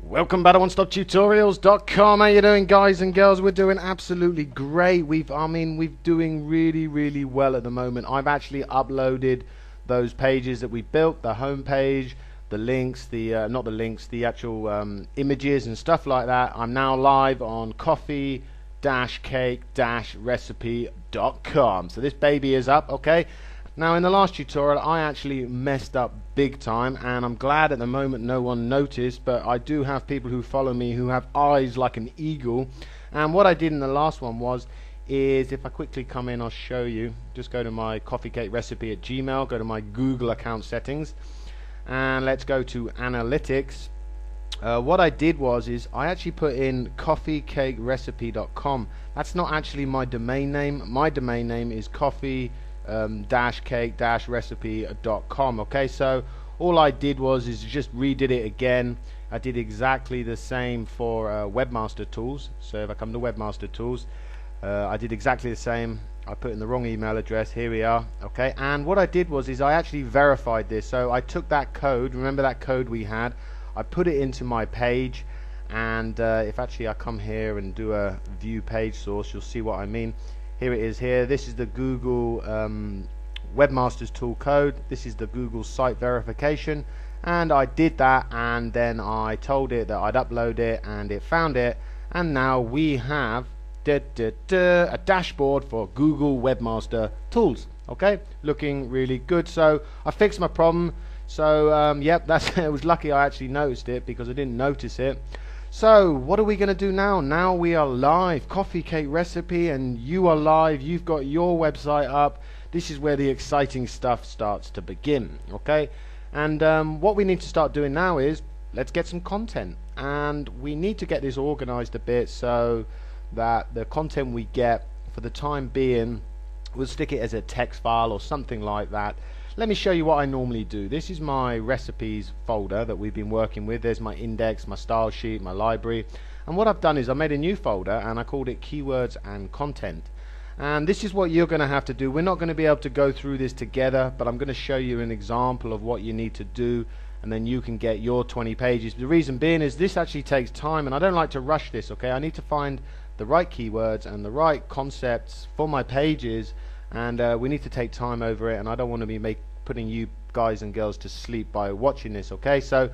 Welcome back to OneStopTutorials.com. How you doing, guys and girls? We're doing absolutely great. We're doing really well at the moment. I've actually uploaded those pages that we built, the home page, the links, the not the links, the actual images and stuff like that. I'm now live on coffee-cake-recipe.com. So this baby is up, okay? Now in the last tutorial I actually messed up big time, and I'm glad at the moment no one noticed, but I do have people who follow me who have eyes like an eagle. And what I did in the last one is if I quickly come in, I'll show you. Just go to my coffee cake recipe at Gmail, go to my Google account settings, and let's go to analytics. What I did is I actually put in coffeecakerecipe.com. That's not actually my domain name. My domain name is coffee-cake-recipe.com. okay, so all I did is just redid it again. I did exactly the same for webmaster tools. So if I come to webmaster tools, I did exactly the same. I put in the wrong email address. Here we are, okay. And what I did is I actually verified this. So I took that code, remember that code we had, I put it into my page, and if actually I come here and do a view page source, you'll see what I mean. Here it is here. This is the Google Webmasters tool code. This is the Google site verification, and I did that, and then I told it that I'd upload it, and it found it, and now we have a dashboard for Google Webmaster tools. Okay, looking really good. So I fixed my problem. So yep, it was lucky I actually noticed it, because I didn't notice it. So what are we going to do now? Now we are live, Coffee Cake Recipe, and you are live. You've got your website up. This is where the exciting stuff starts to begin, okay? And what we need to start doing now is let's get some content, and we need to get this organized a bit so that the content we get, for the time being, we'll stick it as a text file or something like that. Let me show you what I normally do. This is my recipes folder that we've been working with. There's my index, my style sheet, my library. And what I've done is I made a new folder, and I called it keywords and content. And this is what you're going to have to do. We're not going to be able to go through this together, but I'm going to show you an example of what you need to do, and then you can get your 20 pages. The reason being is this actually takes time, and I don't like to rush this, okay? I need to find the right keywords and the right concepts for my pages, and we need to take time over it, and I don't want to be putting you guys and girls to sleep by watching this, okay? So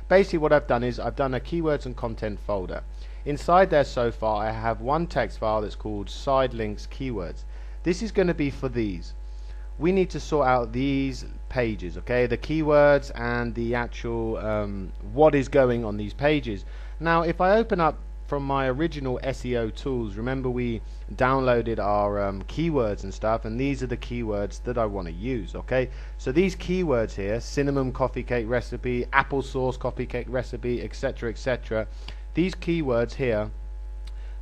basically what I've done is I've done a keywords and content folder. Inside there so far I have one text file that's called side links keywords. This is going to be for these. We need to sort out these pages, okay? The keywords and the actual what is going on these pages. Now if I open up from my original SEO tools, remember we downloaded our keywords and stuff, and these are the keywords that I want to use, okay? So these keywords here, cinnamon coffee cake recipe, applesauce coffee cake recipe, etc, etc, these keywords here,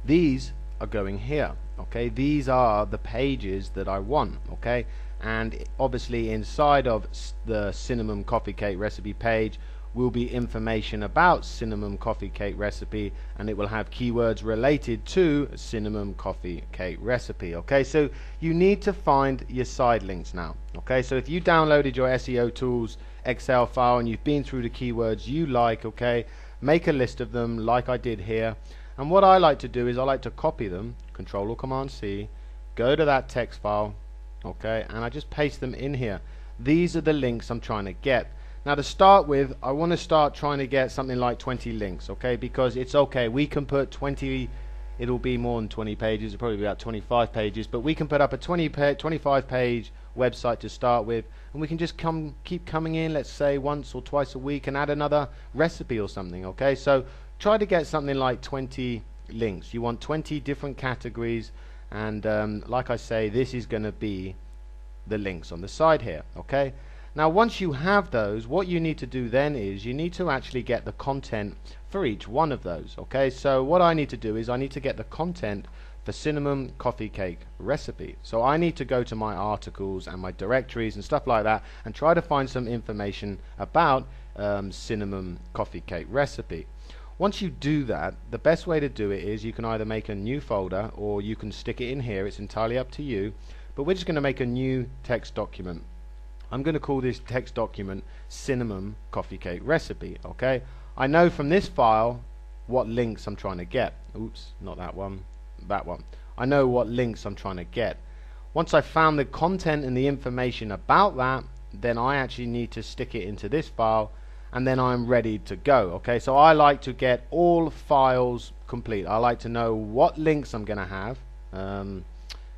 these are going here, okay? These are the pages that I want, okay? And obviously inside of the cinnamon coffee cake recipe page will be information about cinnamon coffee cake recipe, and it will have keywords related to cinnamon coffee cake recipe, okay? So you need to find your side links now, okay? So if you downloaded your SEO tools Excel file and you've been through the keywords you like, okay, make a list of them like I did here. And what I like to do is I like to copy them, Control or Command C, go to that text file, okay, and I just paste them in here. These are the links I'm trying to get. Now to start with, I want to start trying to get something like 20 links, okay? Because it's okay, we can put 20, it'll be more than 20 pages, it'll probably be about 25 pages, but we can put up a 25 page website to start with, and we can just keep coming in, let's say once or twice a week, and add another recipe or something, okay? So try to get something like 20 links. You want 20 different categories, and like I say, this is going to be the links on the side here, okay? Now once you have those, what you need to do then is you need to actually get the content for each one of those, okay? So what I need to do is I need to get the content for cinnamon coffee cake recipe. So I need to go to my articles and my directories and stuff like that and try to find some information about cinnamon coffee cake recipe. Once you do that, the best way to do it is you can either make a new folder or you can stick it in here. It's entirely up to you, but we're just going to make a new text document. I'm going to call this text document cinnamon coffee cake recipe, okay? I know from this file what links I'm trying to get. Oops, not that one, that one. I know what links I'm trying to get. Once I've found the content and the information about that, then I actually need to stick it into this file, and then I'm ready to go. Okay, so I like to get all files complete. I like to know what links I'm going to have.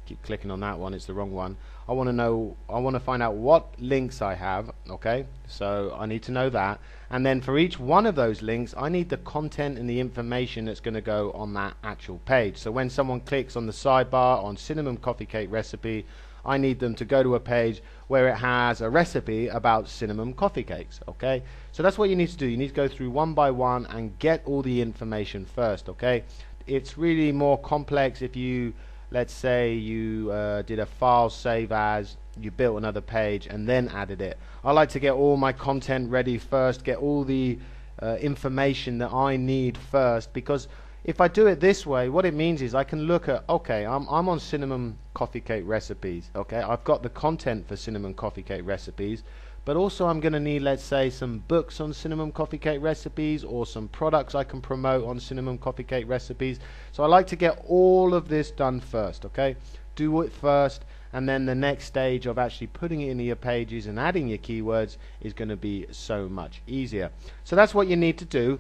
Keep clicking on that one, it's the wrong one. I want to find out what links I have. Okay, so I need to know that, and then for each one of those links I need the content and the information that's going to go on that actual page. So when someone clicks on the sidebar on cinnamon coffee cake recipe, I need them to go to a page where it has a recipe about cinnamon coffee cakes. Okay, so that's what you need to do. You need to go through one by one and get all the information first. Okay, it's really more complex if you, let's say you did a file save as, you built another page and then added it. I like to get all my content ready first, get all the information that I need first, because if I do it this way, what it means is I can look at, okay, I'm on cinnamon coffee cake recipes. Okay, I've got the content for cinnamon coffee cake recipes, but also I'm going to need, let's say, some books on cinnamon coffee cake recipes, or some products I can promote on cinnamon coffee cake recipes. So I like to get all of this done first. Okay, do it first, and then the next stage of actually putting it into your pages and adding your keywords is going to be so much easier. So that's what you need to do.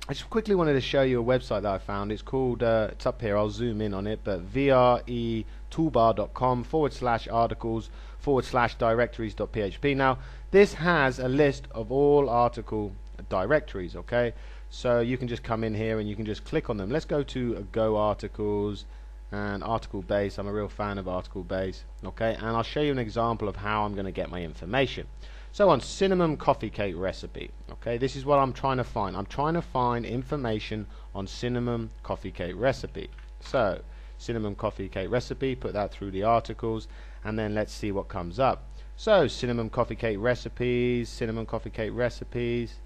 I just quickly wanted to show you a website that I found. It's called, it's up here, I'll zoom in on it, but vretoolbar.com/articles/directories.php. Now this has a list of all article directories. Okay, so you can just come in here and you can just click on them. Let's go to Go Articles and Article Base. I'm a real fan of Article Base. Okay, and I'll show you an example of how I'm going to get my information. So on cinnamon coffee cake recipe, okay, this is what I'm trying to find. I'm trying to find information on cinnamon coffee cake recipe. So cinnamon coffee cake recipe, put that through the articles, and then let's see what comes up. So cinnamon coffee cake recipes, cinnamon coffee cake recipes,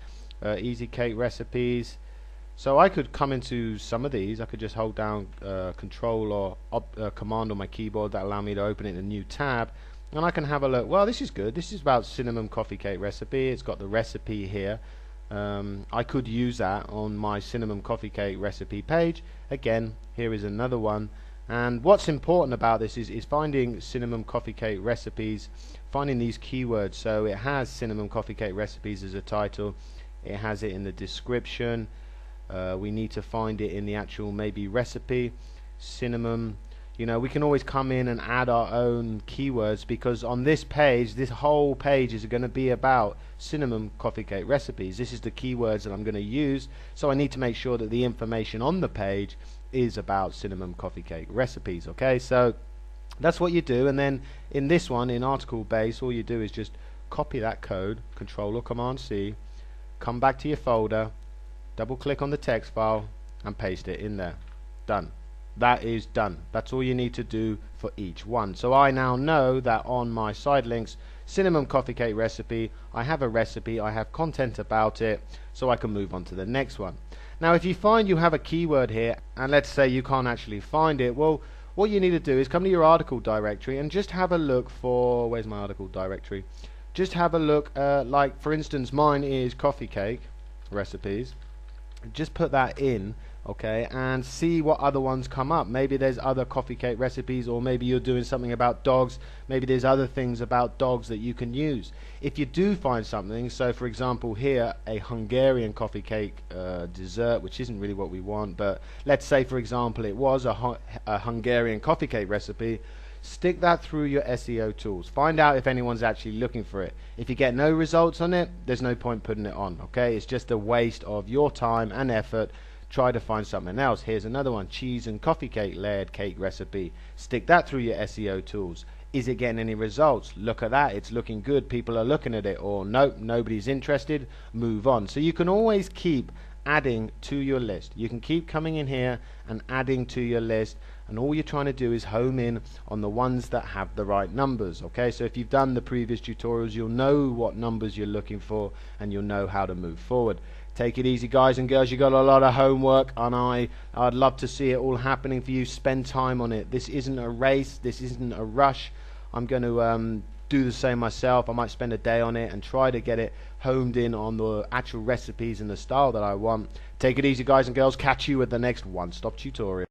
easy cake recipes. So I could come into some of these. I could just hold down Control or Command on my keyboard. That allow me to open it in a new tab, and I can have a look. Well, this is good. This is about cinnamon coffee cake recipe. It's got the recipe here. I could use that on my cinnamon coffee cake recipe page. Again, here is another one. And what's important about this is finding cinnamon coffee cake recipes, finding these keywords. So it has cinnamon coffee cake recipes as a title. It has it in the description. We need to find it in the actual maybe recipe, cinnamon. You know, we can always come in and add our own keywords, because on this page, this whole page is going to be about cinnamon coffee cake recipes. This is the keywords that I'm going to use, so I need to make sure that the information on the page is about cinnamon coffee cake recipes. Okay, so that's what you do, and then in this one, in article base, all you do is just copy that code, Control or Command C, come back to your folder, double click on the text file and paste it in there. Done. That is done. That's all you need to do for each one. So I now know that on my side links, cinnamon coffee cake recipe, I have a recipe, I have content about it, so I can move on to the next one. Now if you find you have a keyword here, and let's say you can't actually find it, well, what you need to do is come to your article directory and just have a look for, where's my article directory? Just have a look, like for instance mine is coffee cake recipes. Just put that in, okay, and see what other ones come up. Maybe there's other coffee cake recipes, or maybe you're doing something about dogs. Maybe there's other things about dogs that you can use. If you do find something, so for example here, a Hungarian coffee cake dessert, which isn't really what we want, but let's say for example it was a Hungarian coffee cake recipe, stick that through your SEO tools. Find out if anyone's actually looking for it. If you get no results on it, there's no point putting it on. Okay, it's just a waste of your time and effort. Try to find something else. Here's another one, cheese and coffee cake layered cake recipe. Stick that through your SEO tools. Is it getting any results? Look at that, it's looking good, people are looking at it. Or nope, nobody's interested, move on. So you can always keep adding to your list. You can keep coming in here and adding to your list, and all you're trying to do is home in on the ones that have the right numbers. Okay, so if you've done the previous tutorials, you'll know what numbers you're looking for, and you'll know how to move forward. Take it easy, guys and girls. You got a lot of homework, and I'd love to see it all happening for you. Spend time on it. This isn't a race, this isn't a rush. I'm going to do the same myself. I might spend a day on it and try to get it honed in on the actual recipes and the style that I want. Take it easy, guys and girls. Catch you at the next one-stop tutorial.